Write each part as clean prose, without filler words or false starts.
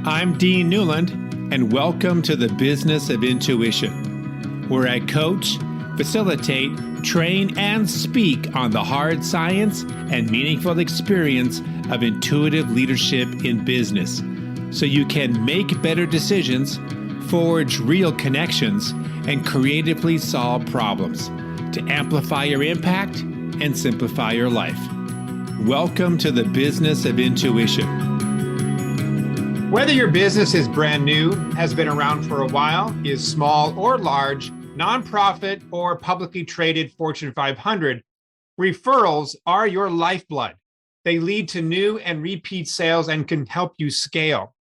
I'm Dean Newlund, and welcome to the Business of Intuition, where I coach, facilitate, train, and speak on the hard science and meaningful experience of intuitive leadership in business, so you can make better decisions, forge real connections, and creatively solve problems to amplify your impact and simplify your life. Welcome to the Business of Intuition. Whether your business is brand new, has been around for a while, is small or large, nonprofit or publicly traded Fortune 500, referrals are your lifeblood. They lead to new and repeat sales and can help you scale.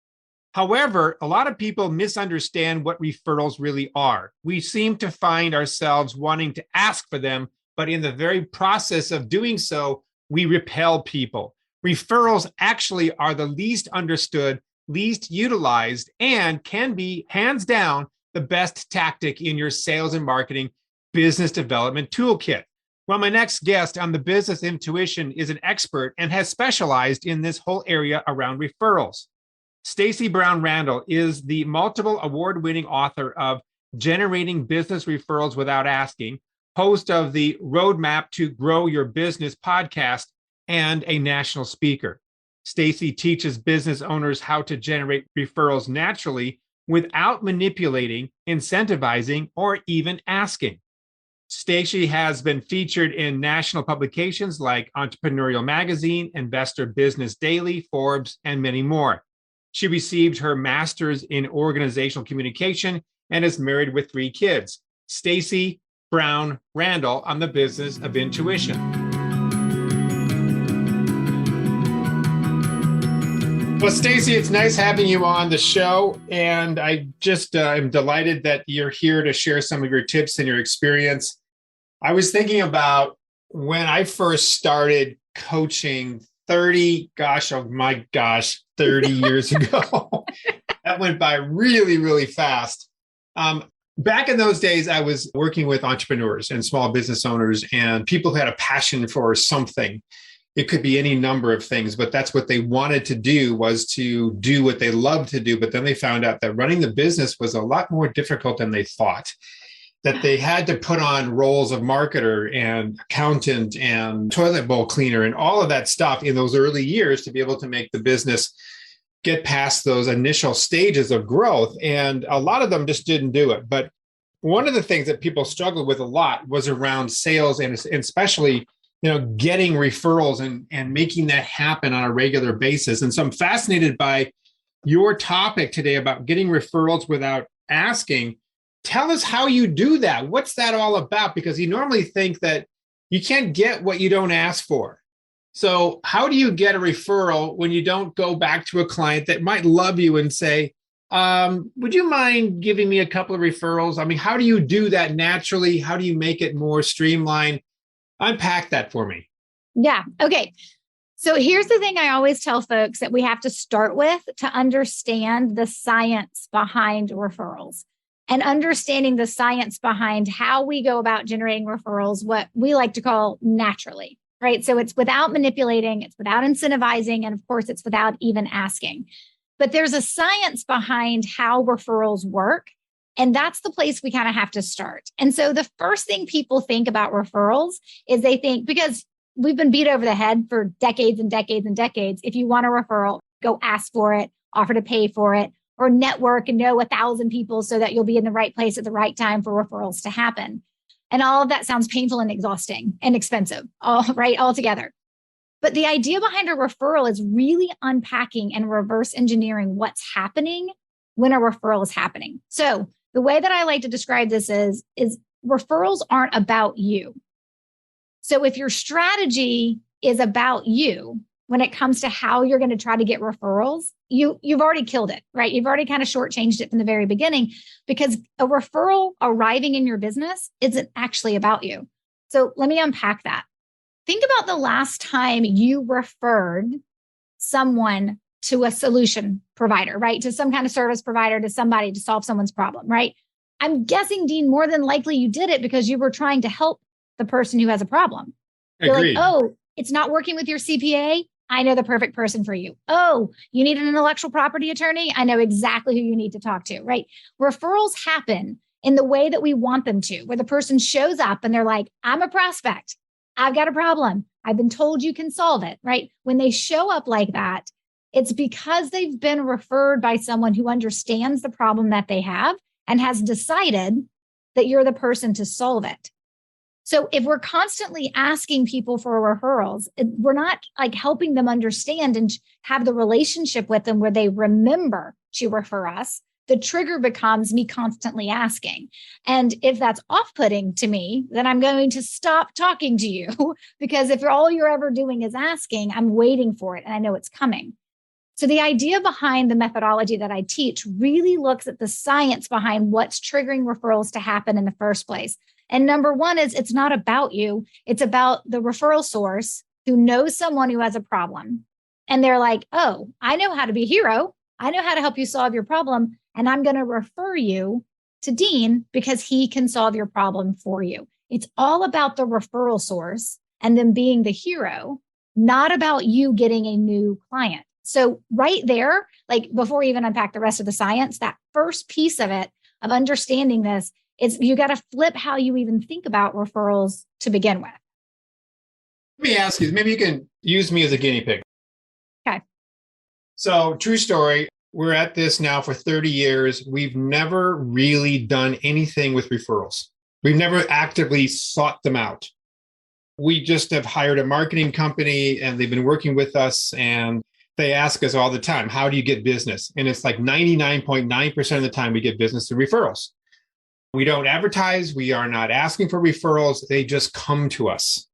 However, a lot of people misunderstand what referrals really are. We seem to find ourselves wanting to ask for them, but in the very process of doing so, we repel people. Referrals actually are the least understood, least utilized, and can be hands down the best tactic in your sales and marketing business development toolkit. Well, my next guest on the Business Intuition is an expert and has specialized in this whole area around referrals. Stacey Brown Randall is the multiple award-winning author of Generating Business Referrals Without Asking, host of the Roadmap to Grow Your Business podcast, and a national speaker. Stacey teaches business owners how to generate referrals naturally without manipulating, incentivizing, or even asking. Stacey has been featured in national publications like Entrepreneurial Magazine, Investor Business Daily, Forbes, and many more. She received her master's in organizational communication and is married with 3 kids. Stacey Brown Randall on the Business of Intuition. Well, Stacey, it's nice having you on the show, and I just am delighted that you're here to share some of your tips and your experience. I was thinking about when I first started coaching 30 years ago. That went by really, really fast. Back in those days, I was working with entrepreneurs and small business owners and people who had a passion for something. It could be any number of things, but that's what they wanted to do, was to do what they loved to do. But then they found out that running the business was a lot more difficult than they thought, that they had to put on roles of marketer and accountant and toilet bowl cleaner and all of that stuff in those early years to be able to make the business get past those initial stages of growth. And a lot of them just didn't do it. But one of the things that people struggled with a lot was around sales, and especially getting referrals and making that happen on a regular basis. And so I'm fascinated by your topic today about getting referrals without asking. Tell us how you do that. What's that all about? Because you normally think that you can't get what you don't ask for. So how do you get a referral when you don't go back to a client that might love you and say, would you mind giving me a couple of referrals? I mean, how do you do that naturally? How do you make it more streamlined? Unpack that for me. Yeah. Okay. So here's the thing I always tell folks that we have to start with to understand the science behind referrals and understanding the science behind how we go about generating referrals, what we like to call naturally, right? So it's without manipulating, it's without incentivizing, and of course, it's without even asking. But there's a science behind how referrals work. And that's the place we kind of have to start. And so the first thing people think about referrals is they think, because we've been beat over the head for decades and decades and decades, if you want a referral, go ask for it, offer to pay for it, or network and know 1,000 people so that you'll be in the right place at the right time for referrals to happen. And all of that sounds painful and exhausting and expensive, all together. But the idea behind a referral is really unpacking and reverse engineering what's happening when a referral is happening. So the way that I like to describe this is referrals aren't about you. So if your strategy is about you when it comes to how you're going to try to get referrals, you've already killed it, right? You've already kind of shortchanged it from the very beginning, because a referral arriving in your business isn't actually about you. So let me unpack that. Think about the last time you referred someone to a solution provider, right? To some kind of service provider, to somebody to solve someone's problem, right? I'm guessing, Dean, more than likely you did it because you were trying to help the person who has a problem. You're like, oh, it's not working with your CPA. I know the perfect person for you. Oh, you need an intellectual property attorney? I know exactly who you need to talk to, right? Referrals happen in the way that we want them to, where the person shows up and they're like, I'm a prospect. I've got a problem. I've been told you can solve it, right? When they show up like that, it's because they've been referred by someone who understands the problem that they have and has decided that you're the person to solve it. So if we're constantly asking people for referrals, we're not like helping them understand and have the relationship with them where they remember to refer us. The trigger becomes me constantly asking. And if that's off-putting to me, then I'm going to stop talking to you because if all you're ever doing is asking, I'm waiting for it and I know it's coming. So the idea behind the methodology that I teach really looks at the science behind what's triggering referrals to happen in the first place. And number one is it's not about you. It's about the referral source who knows someone who has a problem. And they're like, oh, I know how to be a hero. I know how to help you solve your problem. And I'm going to refer you to Dean because he can solve your problem for you. It's all about the referral source and them being the hero, not about you getting a new client. So right there, like before we even unpack the rest of the science, that first piece of it, of understanding this, is you got to flip how you even think about referrals to begin with. Let me ask you, maybe you can use me as a guinea pig. Okay. So true story. We're at this now for 30 years. We've never really done anything with referrals. We've never actively sought them out. We just have hired a marketing company and they've been working with us and they ask us all the time, how do you get business? And it's like 99.9% of the time we get business through referrals. We don't advertise. We are not asking for referrals. They just come to us.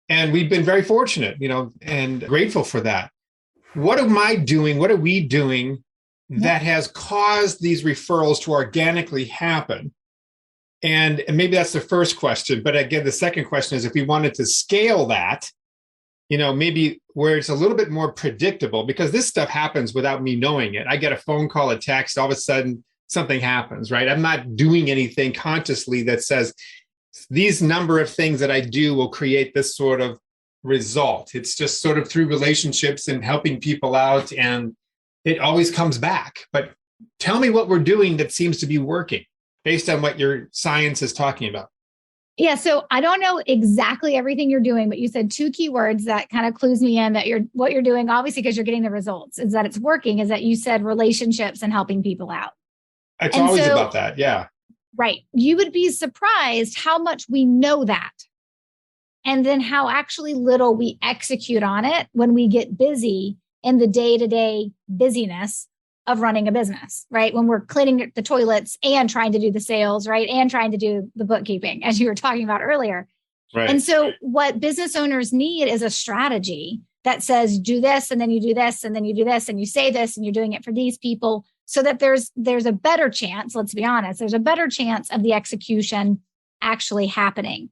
And we've been very fortunate, and grateful for that. What am I doing? What are we doing that has caused these referrals to organically happen? And maybe that's the first question. But again, the second question is if we wanted to scale that, maybe where it's a little bit more predictable, because this stuff happens without me knowing it. I get a phone call, a text, all of a sudden something happens, right? I'm not doing anything consciously that says these number of things that I do will create this sort of result. It's just sort of through relationships and helping people out, and it always comes back. But tell me what we're doing that seems to be working based on what your science is talking about. Yeah. So I don't know exactly everything you're doing, but you said two key words that kind of clues me in that what you're doing, obviously, because you're getting the results, is that it's working, is that you said relationships and helping people out. It's always about that. Yeah. Right. You would be surprised how much we know that. And then how actually little we execute on it when we get busy in the day-to-day busyness of running a business, right? When we're cleaning the toilets and trying to do the sales, right? And trying to do the bookkeeping, as you were talking about earlier. Right. And so what business owners need is a strategy that says, do this, and then you do this, and then you do this, and you say this, and you're doing it for these people, so that there's a better chance, let's be honest, there's a better chance of the execution actually happening.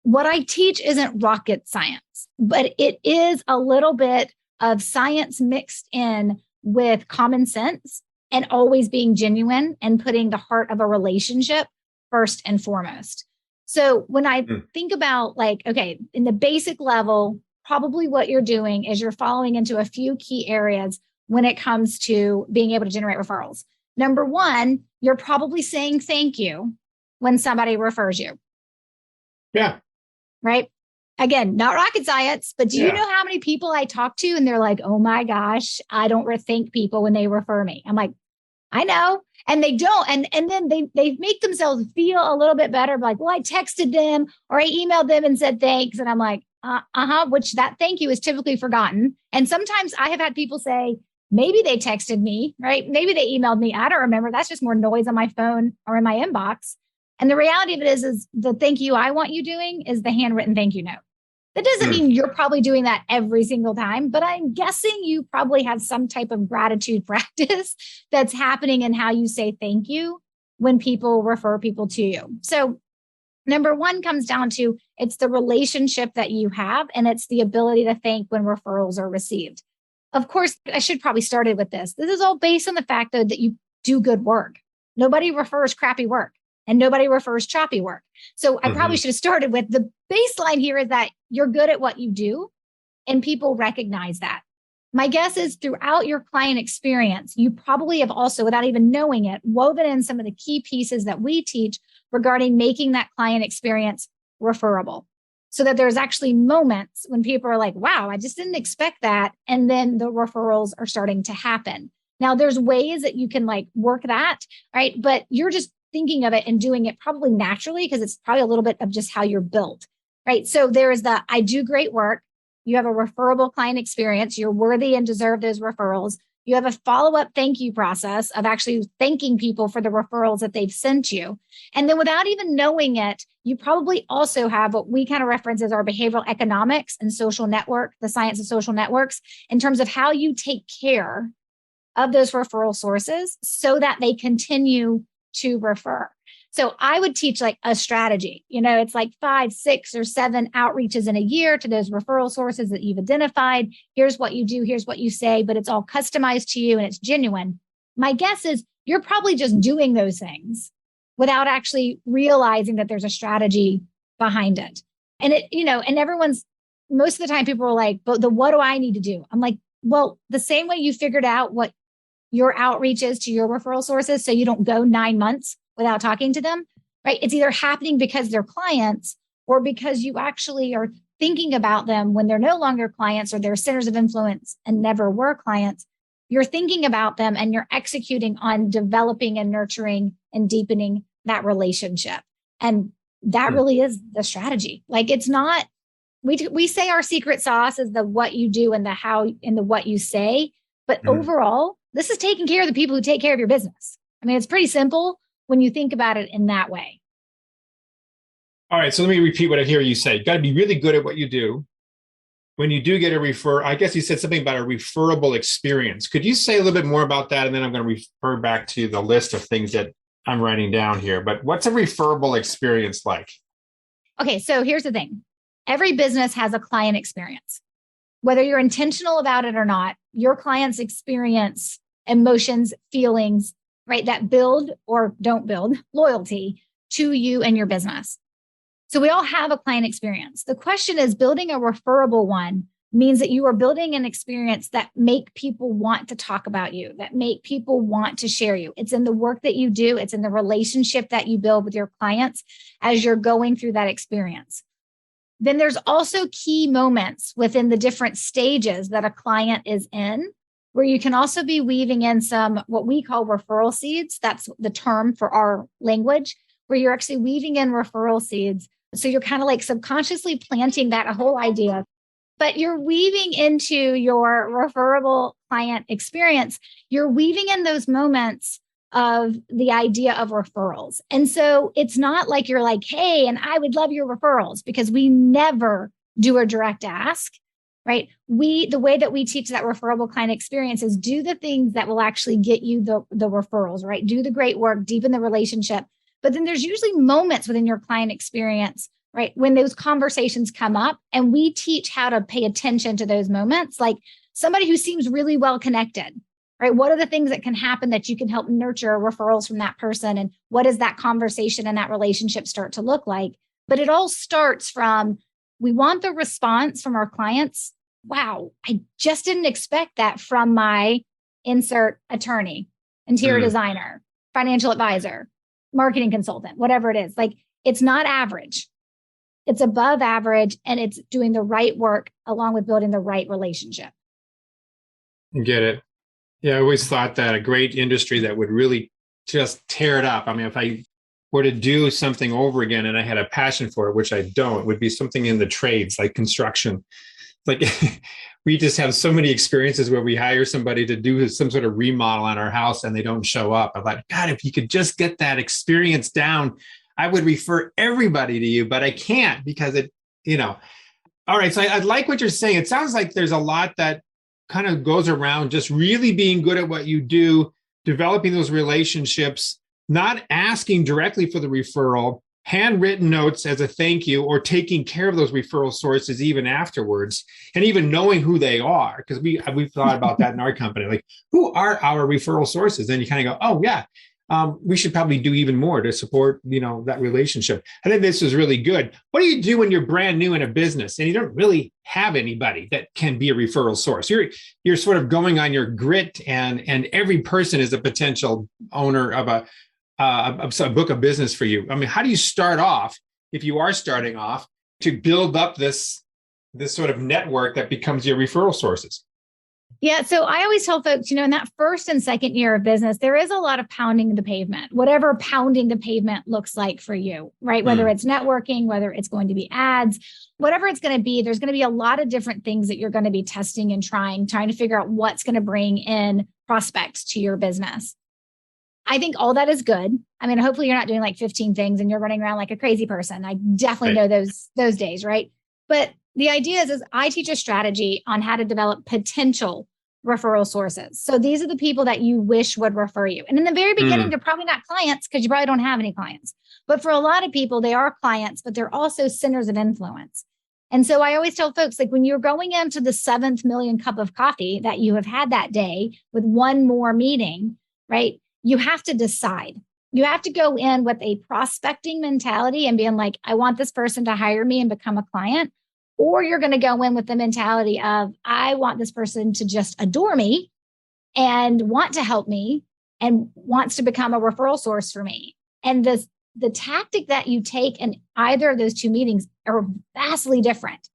What I teach isn't rocket science, but it is a little bit of science mixed in with common sense and always being genuine and putting the heart of a relationship first and foremost. So when I think about okay, in the basic level, probably what you're doing is you're following into a few key areas when it comes to being able to generate referrals. Number one, you're probably saying thank you when somebody refers you. Yeah. Right. Again, not rocket science, but do you know how many people I talk to and they're like, oh my gosh, I don't thank people when they refer me. I'm like, I know. And they don't. And then they make themselves feel a little bit better. Like, well, I texted them or I emailed them and said thanks. And I'm like, which that thank you is typically forgotten. And sometimes I have had people say, maybe they texted me, right? Maybe they emailed me. I don't remember. That's just more noise on my phone or in my inbox. And the reality of it is the thank you I want you doing is the handwritten thank you note. That doesn't mean you're probably doing that every single time, but I'm guessing you probably have some type of gratitude practice that's happening in how you say thank you when people refer people to you. So number one comes down to it's the relationship that you have, and it's the ability to thank when referrals are received. Of course, I should probably started with this. This is all based on the fact, though, that you do good work. Nobody refers crappy work. And nobody refers choppy work. So I probably should have started with the baseline here is that you're good at what you do and people recognize that. My guess is throughout your client experience, you probably have also, without even knowing it, woven in some of the key pieces that we teach regarding making that client experience referable. So that there's actually moments when people are like, wow, I just didn't expect that. And then the referrals are starting to happen. Now, there's ways that you can like work that, right? But you're just thinking of it and doing it probably naturally because it's probably a little bit of just how you're built, right? So there is the I do great work. You have a referable client experience. You're worthy and deserve those referrals. You have a follow-up thank you process of actually thanking people for the referrals that they've sent you. And then without even knowing it, you probably also have what we kind of reference as our behavioral economics and social network, the science of social networks, in terms of how you take care of those referral sources so that they continue to refer. So I would teach like a strategy, it's like 5, 6, or 7 outreaches in a year to those referral sources that you've identified. Here's what you do, here's what you say, but it's all customized to you and it's genuine. My guess is you're probably just doing those things without actually realizing that there's a strategy behind it. And and most of the time people are like, but what do I need to do? I'm like, well, the same way you figured out what your outreach is to your referral sources so you don't go 9 months without talking to them, right? It's either happening because they're clients or because you actually are thinking about them when they're no longer clients or they're centers of influence and never were clients. You're thinking about them and you're executing on developing and nurturing and deepening that relationship. And that really is the strategy. Like it's not, we say our secret sauce is the what you do and the how and the what you say, but overall, this is taking care of the people who take care of your business. I mean, it's pretty simple when you think about it in that way. All right. So let me repeat what I hear you say. You got to be really good at what you do. When you do get a I guess you said something about a referable experience. Could you say a little bit more about that? And then I'm going to refer back to the list of things that I'm writing down here. But what's a referable experience like? Okay. So here's the thing. Every business has a client experience. Whether you're intentional about it or not, your clients experience emotions, feelings, right, that build or don't build loyalty to you and your business. So we all have a client experience. The question is, building a referable one means that you are building an experience that make people want to talk about you, that make people want to share you. It's in the work that you do. It's in the relationship that you build with your clients as you're going through that experience. Then there's also key moments within the different stages that a client is in, where you can also be weaving in some what we call referral seeds. That's the term for our language, where you're actually weaving in referral seeds. So you're kind of like subconsciously planting that whole idea, but you're weaving into your referable client experience. You're weaving in those moments of the idea of referrals. And so it's not like you're like, hey, and I would love your referrals, because we never do a direct ask. Right? The way that we teach that referable client experience is do the things that will actually get you the referrals, right? Do the great work, deepen the relationship. But then there's usually moments within your client experience, right, when those conversations come up, and we teach how to pay attention to those moments. Like somebody who seems really well connected, right? What are the things that can happen that you can help nurture referrals from that person? And what does that conversation and that relationship start to look like? But it all starts from, we want the response from our clients. Wow, I just didn't expect that from my insert attorney, interior designer, financial advisor, marketing consultant, whatever it is. Like it's not average. It's above average, and it's doing the right work along with building the right relationship. Get it. Yeah, I always thought that a great industry that would really just tear it up. I mean, if I were to do something over again and I had a passion for it, which I don't, would be something in the trades like construction. Like we just have so many experiences where we hire somebody to do some sort of remodel on our house and they don't show up. I'm like, God, if you could just get that experience down, I would refer everybody to you, but I can't because All right. So I like what you're saying. It sounds like there's a lot that kind of goes around just really being good at what you do, developing those relationships, not asking directly for the referral, handwritten notes as a thank you, or taking care of those referral sources even afterwards, and even knowing who they are. Because we've thought about that in our company, like who are our referral sources? Then you kind of go, oh yeah, we should probably do even more to support, that relationship. I think this is really good. What do you do when you're brand new in a business and you don't really have anybody that can be a referral source? You're sort of going on your grit, and every person is a potential owner of a book of business for you. I mean, how do you start off, if you are starting off, to build up this sort of network that becomes your referral sources? Yeah. So I always tell folks, in that first and second year of business, there is a lot of pounding the pavement, whatever pounding the pavement looks like for you, right? Whether it's networking, whether it's going to be ads, whatever it's going to be, there's going to be a lot of different things that you're going to be testing and trying to figure out what's going to bring in prospects to your business. I think all that is good. I mean, hopefully you're not doing like 15 things and you're running around like a crazy person. I definitely know those days, right? But the idea is I teach a strategy on how to develop potential referral sources. So these are the people that you wish would refer you. And in the very beginning, they're probably not clients because you probably don't have any clients. But for a lot of people, they are clients, but they're also centers of influence. And so I always tell folks, like when you're going into the 7th million cup of coffee that you have had that day with one more meeting, right? You have to decide. You have to go in with a prospecting mentality and being like, I want this person to hire me and become a client. Or you're going to go in with the mentality of, I want this person to just adore me and want to help me and wants to become a referral source for me. And the tactic that you take in either of those two meetings are vastly different,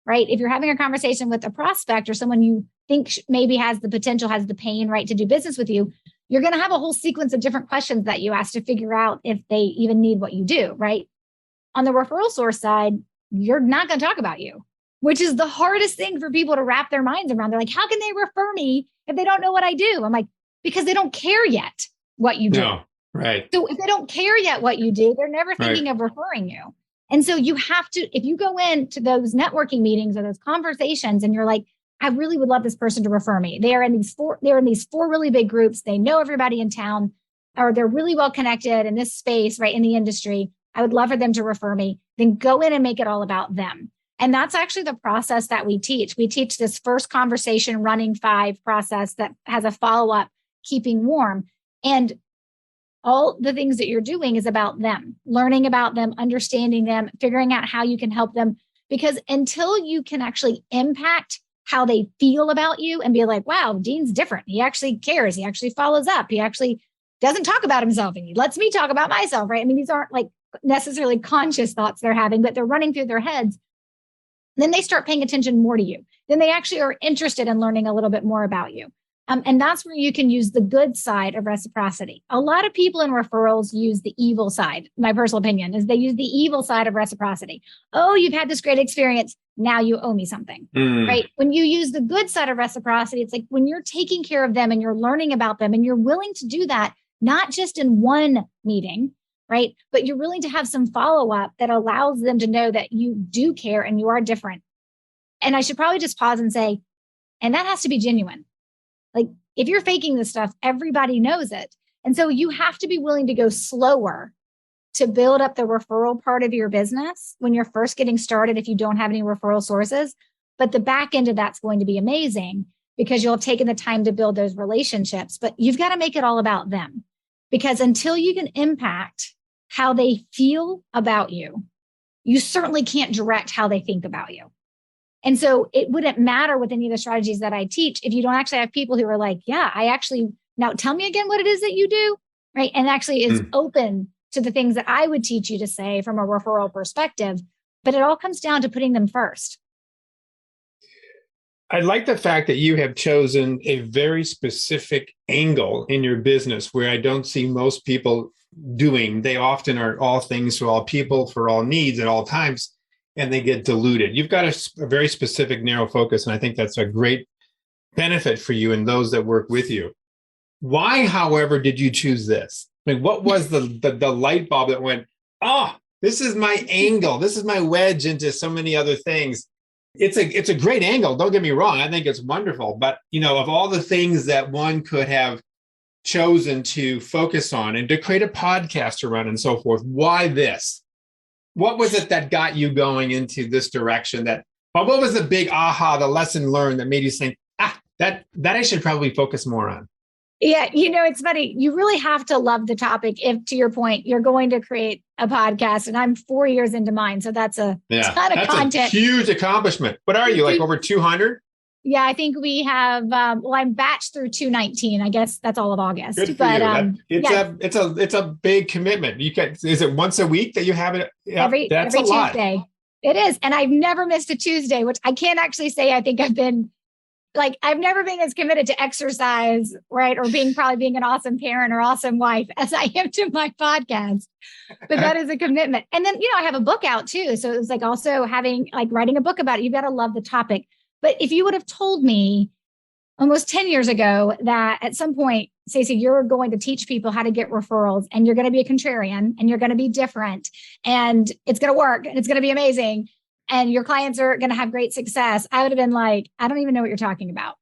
right? If you're having a conversation with a prospect or someone you think maybe has the potential, has the pain, right, to do business with you, you're going to have a whole sequence of different questions that you ask to figure out if they even need what you do, right? On the referral source side, you're not going to talk about you, which is the hardest thing for people to wrap their minds around. They're like, how can they refer me if they don't know what I do? I'm like, because they don't care yet what you do. No, right. So if they don't care yet what you do, they're never thinking of referring you. And so you have to, if you go into those networking meetings or those conversations and you're like, I really would love this person to refer me. They're in these four really big groups. They know everybody in town, or they're really well connected in this space, right, in the industry. I would love for them to refer me. Then go in and make it all about them. And that's actually the process that we teach. We teach this first conversation running 5 process that has a follow-up, keeping warm. And all the things that you're doing is about them, learning about them, understanding them, figuring out how you can help them. Because until you can actually impact how they feel about you and be like, wow, Dean's different. He actually cares. He actually follows up. He actually doesn't talk about himself and he lets me talk about myself, right? I mean, these aren't like necessarily conscious thoughts they're having, but they're running through their heads. Then they start paying attention more to you. Then they actually are interested in learning a little bit more about you. And that's where you can use the good side of reciprocity. A lot of people in referrals use the evil side. My personal opinion is they use the evil side of reciprocity. Oh, you've had this great experience. Now you owe me something, right? When you use the good side of reciprocity, it's like when you're taking care of them and you're learning about them and you're willing to do that, not just in one meeting, right? But you're willing to have some follow-up that allows them to know that you do care and you are different. And I should probably just pause and say, and that has to be genuine. Like if you're faking this stuff, everybody knows it. And so you have to be willing to go slower to build up the referral part of your business when you're first getting started, if you don't have any referral sources. But the back end of that's going to be amazing because you'll have taken the time to build those relationships. But you've got to make it all about them. Because until you can impact how they feel about you, you certainly can't direct how they think about you. And so it wouldn't matter with any of the strategies that I teach if you don't actually have people who are like, yeah, now tell me again what it is that you do, right? And actually is open to the things that I would teach you to say from a referral perspective. But it all comes down to putting them first. I like the fact that you have chosen a very specific angle in your business where I don't see most people doing. They often are all things to all people for all needs at all times, and they get diluted. You've got a very specific, narrow focus, and I think that's a great benefit for you and those that work with you. Why, however, did you choose this? I mean, what was the light bulb that went, oh, this is my angle. This is my wedge into so many other things. It's a great angle. Don't get me wrong. I think it's wonderful. But, of all the things that one could have chosen to focus on and to create a podcast around and so forth, why this? What was it that got you going into this direction? What was the big aha, the lesson learned that made you think, that I should probably focus more on? Yeah, it's funny. You really have to love the topic if, to your point, you're going to create a podcast. And I'm 4 years into mine. So that's a ton of content. That's a huge accomplishment. What are you, like over 200? Yeah, I think we have, I'm batched through 219. I guess that's all of August. Good for you. It's a big commitment. Is it once a week that you have it? Every Tuesday. It is. And I've never missed a Tuesday, which I can't actually say I think I've never been as committed to exercise, right? Or probably being an awesome parent or awesome wife as I am to my podcast. But that is a commitment. And then, I have a book out too. So it was also writing a book about it. You've got to love the topic. But if you would have told me almost 10 years ago that at some point, Stacey, you're going to teach people how to get referrals and you're going to be a contrarian and you're going to be different and it's going to work and it's going to be amazing, and your clients are going to have great success, I would have been like, I don't even know what you're talking about.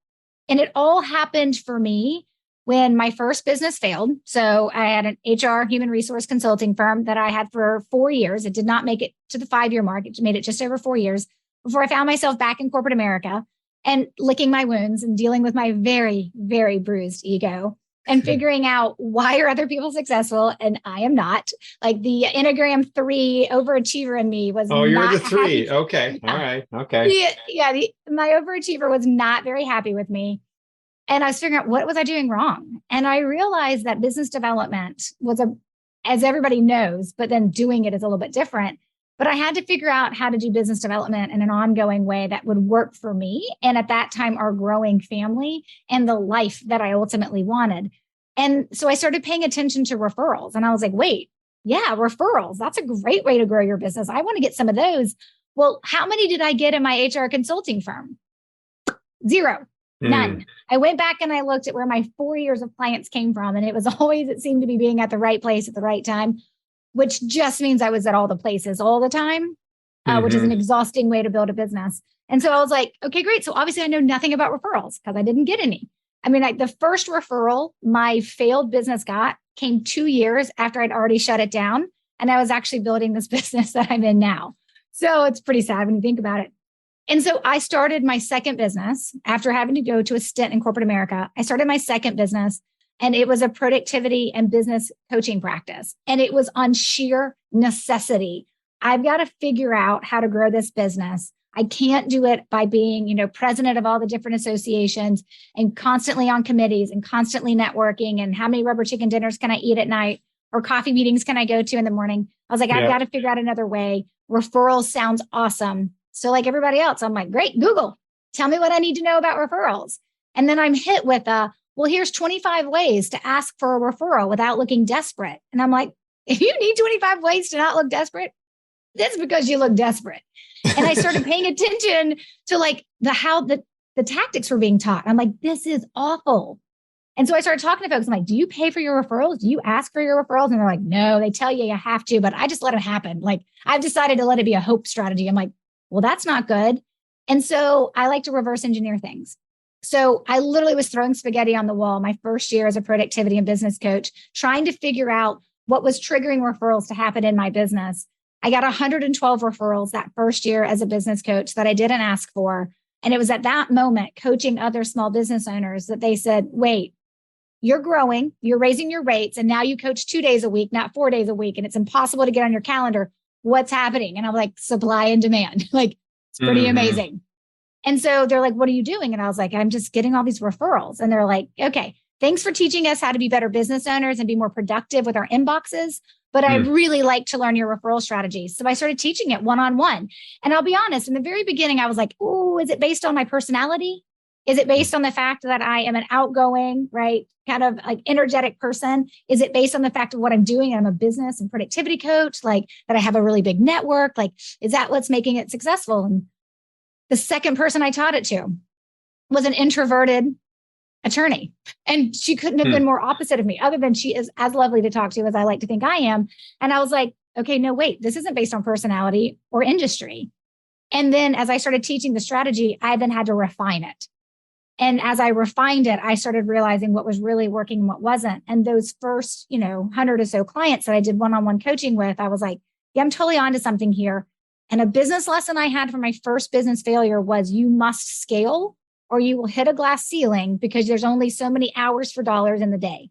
And it all happened for me when my first business failed. So I had an HR human resource consulting firm that I had for 4 years. It did not make it to the 5-year mark. It made it just over 4 years before I found myself back in corporate America and licking my wounds and dealing with my very, very bruised ego and figuring out why are other people successful and I am not. Like the Enneagram 3 overachiever in me was you're the 3. Okay. All right. Okay. My overachiever was not very happy with me. And I was figuring out what was I doing wrong? And I realized that business development was as everybody knows, but then doing it is a little bit different. But I had to figure out how to do business development in an ongoing way that would work for me. And at that time, our growing family and the life that I ultimately wanted. And so I started paying attention to referrals. And I was like, wait, yeah, referrals. That's a great way to grow your business. I want to get some of those. Well, how many did I get in my HR consulting firm? 0. None. I went back and I looked at where my 4 years of clients came from. And it seemed to be being at the right place at the right time, which just means I was at all the places all the time, which is an exhausting way to build a business. And so I was like, okay, great. So obviously I know nothing about referrals because I didn't get any. I mean, the first referral my failed business got came 2 years after I'd already shut it down. And I was actually building this business that I'm in now. So it's pretty sad when you think about it. And so I started my second business after having to go to a stint in corporate America. I started my second business. And it was a productivity and business coaching practice. And it was on sheer necessity. I've got to figure out how to grow this business. I can't do it by being, president of all the different associations and constantly on committees and constantly networking and how many rubber chicken dinners can I eat at night or coffee meetings can I go to in the morning? I was like, I've got to figure out another way. Referrals sounds awesome. So like everybody else, I'm like, great, Google, tell me what I need to know about referrals. And then I'm hit with well, here's 25 ways to ask for a referral without looking desperate. And I'm like, if you need 25 ways to not look desperate, that's because you look desperate. And I started paying attention to how the tactics were being taught. I'm like, this is awful. And so I started talking to folks. I'm like, do you pay for your referrals? Do you ask for your referrals? And they're like, no, they tell you have to, but I just let it happen. Like I've decided to let it be a hope strategy. I'm like, well, that's not good. And so I like to reverse engineer things. So I literally was throwing spaghetti on the wall my first year as a productivity and business coach, trying to figure out what was triggering referrals to happen in my business. I got 112 referrals that first year as a business coach that I didn't ask for. And it was at that moment, coaching other small business owners, that they said, wait, you're growing, you're raising your rates, and now you coach 2 days a week, not 4 days a week, and it's impossible to get on your calendar. What's happening? And I'm like, supply and demand. Like, it's pretty amazing. And so they're like, what are you doing? And I was like, I'm just getting all these referrals. And they're like, okay, thanks for teaching us how to be better business owners and be more productive with our inboxes. But I'd really like to learn your referral strategies. So I started teaching it one-on-one. And I'll be honest, in the very beginning, I was like, oh, is it based on my personality? Is it based on the fact that I am an outgoing, right, kind of like energetic person? Is it based on the fact of what I'm doing? I'm a business and productivity coach, like that I have a really big network. Like, is that what's making it successful? And the second person I taught it to was an introverted attorney. And she couldn't have been more opposite of me, other than she is as lovely to talk to as I like to think I am. And I was like, okay, no, wait, this isn't based on personality or industry. And then as I started teaching the strategy, I then had to refine it. And as I refined it, I started realizing what was really working and what wasn't. And those first, 100 or so clients that I did one-on-one coaching with, I was like, yeah, I'm totally onto something here. And a business lesson I had from my first business failure was you must scale or you will hit a glass ceiling because there's only so many hours for dollars in the day.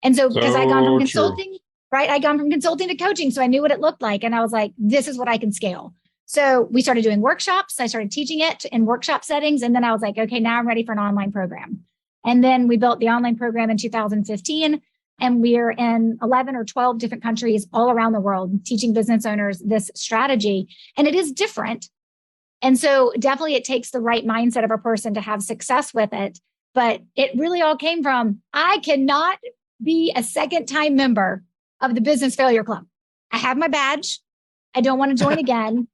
And so because I gone from consulting, right? I gone from consulting to coaching. So I knew what it looked like. And I was like, this is what I can scale. So we started doing workshops. I started teaching it in workshop settings. And then I was like, okay, now I'm ready for an online program. And then we built the online program in 2015. And we're in 11 or 12 different countries all around the world, teaching business owners this strategy. And it is different. And so definitely it takes the right mindset of a person to have success with it. But it really all came from, I cannot be a second-time member of the Business Failure Club. I have my badge. I don't want to join again.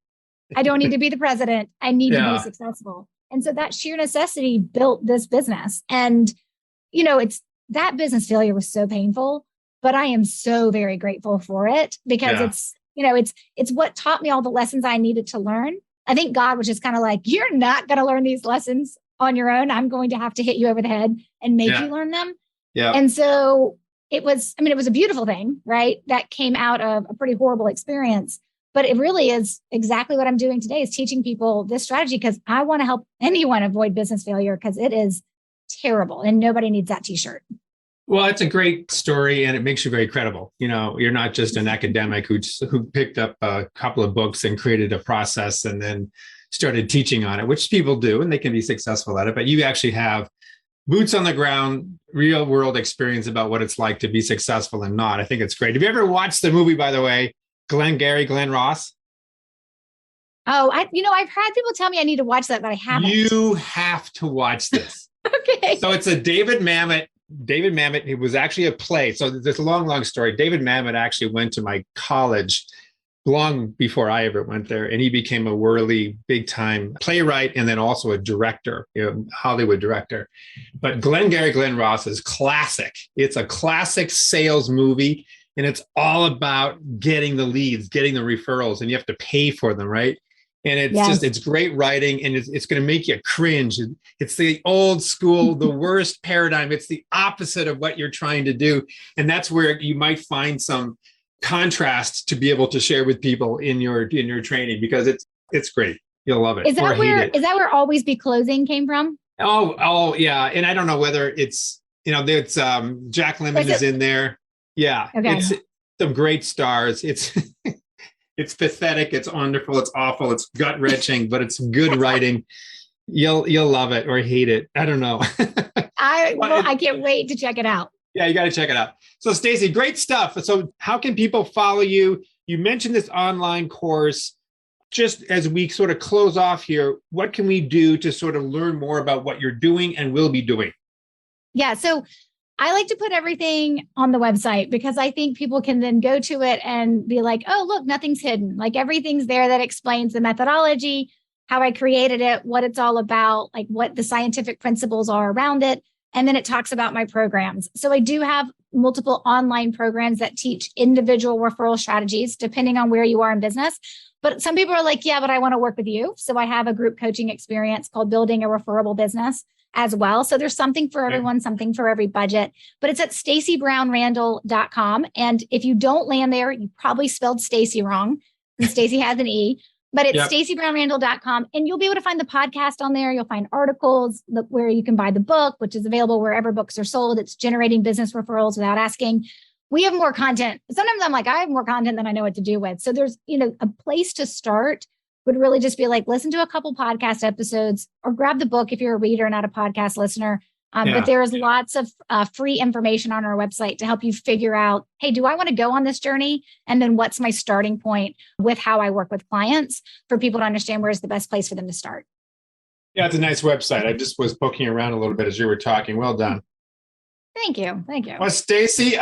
I don't need to be the president. I need to be successful. And so that sheer necessity built this business. And, it's that business failure was so painful, but I am so very grateful for it because it's what taught me all the lessons I needed to learn. I think God was just kind of like, you're not going to learn these lessons on your own. I'm going to have to hit you over the head and make you learn them. Yeah. And so it was a beautiful thing, right? That came out of a pretty horrible experience, but it really is exactly what I'm doing today is teaching people this strategy because I want to help anyone avoid business failure because it is terrible and nobody needs that t-shirt. Well, it's a great story and it makes you very credible. You're not just an academic who picked up a couple of books and created a process and then started teaching on it, which people do, and they can be successful at it. But you actually have boots on the ground, real world experience about what it's like to be successful and not. I think it's great. Have you ever watched the movie, by the way, Glenn Ross? Oh, I've had people tell me I need to watch that, but I haven't. You have to watch this. Okay. So it's a David Mamet, it was actually a play. So there's a long story. David Mamet actually went to my college long before I ever went there. And he became a whirly, big time playwright and then also a director, Hollywood director. But Glenn Ross is classic. It's a classic sales movie. And it's all about getting the leads, getting the referrals, and you have to pay for them, right? And it's great writing and it's going to make you cringe. It's the old school, the worst paradigm. It's the opposite of what you're trying to do. And that's where you might find some contrast to be able to share with people in your training because it's great. You'll love it. Is that where Always Be Closing came from? Oh yeah. And I don't know whether it's, it's Jack Lemmon is in there. Yeah. Okay. It's some great stars. It's pathetic. It's wonderful. It's awful. It's gut wrenching, but it's good writing. You'll love it or hate it. I don't know. I can't wait to check it out. Yeah, you got to check it out. So Stacey, great stuff. So how can people follow you? You mentioned this online course. Just as we sort of close off here, what can we do to sort of learn more about what you're doing and will be doing? Yeah. So I like to put everything on the website because I think people can then go to it and be like, oh, look, nothing's hidden. Like everything's there that explains the methodology, how I created it, what it's all about, like what the scientific principles are around it. And then it talks about my programs. So I do have multiple online programs that teach individual referral strategies, depending on where you are in business. But some people are like, yeah, but I want to work with you. So I have a group coaching experience called Building a Referable Business as well. So there's something for everyone, something for every budget, but it's at StaceyBrownRandall.com. And if you don't land there, you probably spelled Stacey wrong. And Stacey has an E, but it's StaceyBrownRandall.com. And you'll be able to find the podcast on there. You'll find articles where you can buy the book, which is available wherever books are sold. It's Generating Business Referrals Without Asking. We have more content. Sometimes I'm like, I have more content than I know what to do with. So there's, a place to start would really just be like, listen to a couple podcast episodes or grab the book if you're a reader, not a podcast listener. But there is lots of free information on our website to help you figure out, hey, do I want to go on this journey? And then what's my starting point with how I work with clients for people to understand where's the best place for them to start. Yeah, it's a nice website. I just was poking around a little bit as you were talking. Well done. Thank you. Well, Stacey,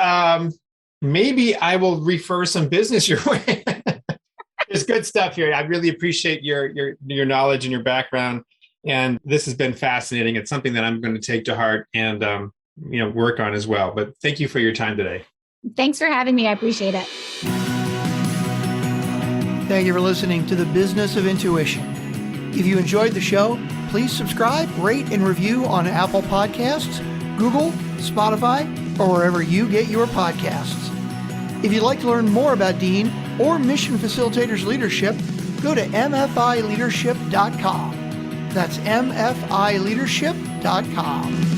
maybe I will refer some business your way. There's good stuff here. I really appreciate your knowledge and your background. And this has been fascinating. It's something that I'm going to take to heart and work on as well. But thank you for your time today. Thanks for having me. I appreciate it. Thank you for listening to The Business of Intuition. If you enjoyed the show, please subscribe, rate, and review on Apple Podcasts, Google, Spotify, or wherever you get your podcasts. If you'd like to learn more about Dean or Mission Facilitators Leadership, go to mfileadership.com. That's mfileadership.com.